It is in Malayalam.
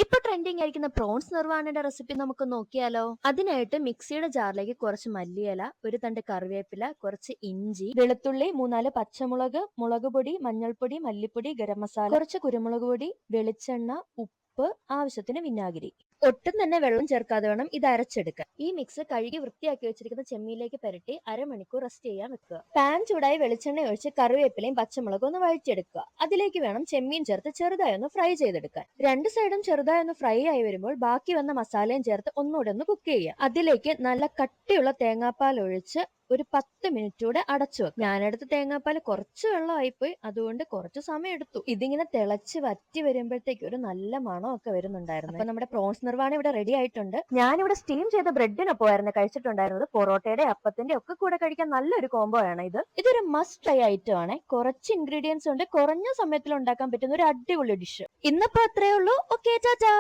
ഇപ്പൊ ട്രെൻഡിങ് ആയിരിക്കുന്ന പ്രോൺസ് നിർവാണയുടെ റെസിപ്പി നമുക്ക് നോക്കിയാലോ. അതിനായിട്ട് മിക്സിയുടെ ജാറിലേക്ക് കുറച്ച് മല്ലിയില, ഒരു തണ്ട് കറിവേപ്പില, കുറച്ച് ഇഞ്ചി, വെളുത്തുള്ളി, 3-4 പച്ചമുളക്, മുളക് പൊടി, മഞ്ഞൾപ്പൊടി, മല്ലിപ്പൊടി, ഗരം മസാല, കുറച്ച് കുരുമുളക് പൊടി, വെളിച്ചെണ്ണ, ഉപ്പ്, ആവശ്യത്തിന് വിനാഗിരി. ഒട്ടും തന്നെ വെള്ളം ചേർക്കാതെ വേണം ഇത് അരച്ചെടുക്കാൻ. ഈ മിക്സ് കഴുകി വൃത്തിയാക്കി വെച്ചിരിക്കുന്ന ചെമ്മിയിലേക്ക് പുരട്ടി അരമണിക്കൂർ റെസ്റ്റ് ചെയ്യാൻ വെക്കുക. പാൻ ചൂടായി വെളിച്ചെണ്ണ ഒഴിച്ച് കറിവേപ്പിലയും പച്ചമുളകും ഒന്ന് വഴറ്റിയെടുക്കുക. അതിലേക്ക് വേണം ചെമ്മീൻ ചേർത്ത് ചെറുതായി ഒന്ന് ഫ്രൈ ചെയ്തെടുക്കാൻ. രണ്ട് സൈഡും ചെറുതായി ഒന്ന് ഫ്രൈ ആയി വരുമ്പോൾ ബാക്കി വന്ന മസാലയും ചേർത്ത് ഒന്നുകൂടെ ഒന്ന് കുക്ക് ചെയ്യുക. അതിലേക്ക് നല്ല കട്ടിയുള്ള തേങ്ങാപ്പാൽ ഒഴിച്ച് ഒരു 10 മിനിറ്റ് കൂടെ അടച്ചു വെക്കും. ഞാനെടുത്ത തേങ്ങാപ്പാൽ കുറച്ച് വെള്ളമായിപ്പോയി, അതുകൊണ്ട് കുറച്ച് സമയം എടുത്തു. ഇതിങ്ങനെ തിളച്ച് വറ്റി വരുമ്പോഴത്തേക്ക് ഒരു നല്ല മണമൊക്കെ വരുന്നുണ്ടായിരുന്നു. അപ്പൊ നമ്മുടെ പ്രോൺസ് നിർവാണം ഇവിടെ റെഡി ആയിട്ടുണ്ട്. ഞാനിവിടെ സ്റ്റീം ചെയ്ത ബ്രെഡിനൊപ്പമായിരുന്നു കഴിച്ചിട്ടുണ്ടായിരുന്നത്. പൊറോട്ടയുടെ അപ്പത്തിന്റെ ഒക്കെ കൂടെ കഴിക്കാൻ നല്ലൊരു കോംബോ ആണ് ഇത്. ഇതൊരു മസ്റ്റ് ട്രൈ ഐറ്റം ആണ്. കുറച്ച് ഇൻഗ്രീഡിയൻസ് ഉണ്ട്, കുറഞ്ഞ സമയത്തിൽ ഉണ്ടാക്കാൻ പറ്റുന്ന ഒരു അടിപൊളി ഡിഷ്. ഇന്നപ്പോ അത്രേ ഉള്ളൂ. ഓക്കെ, ടാറ്റാ.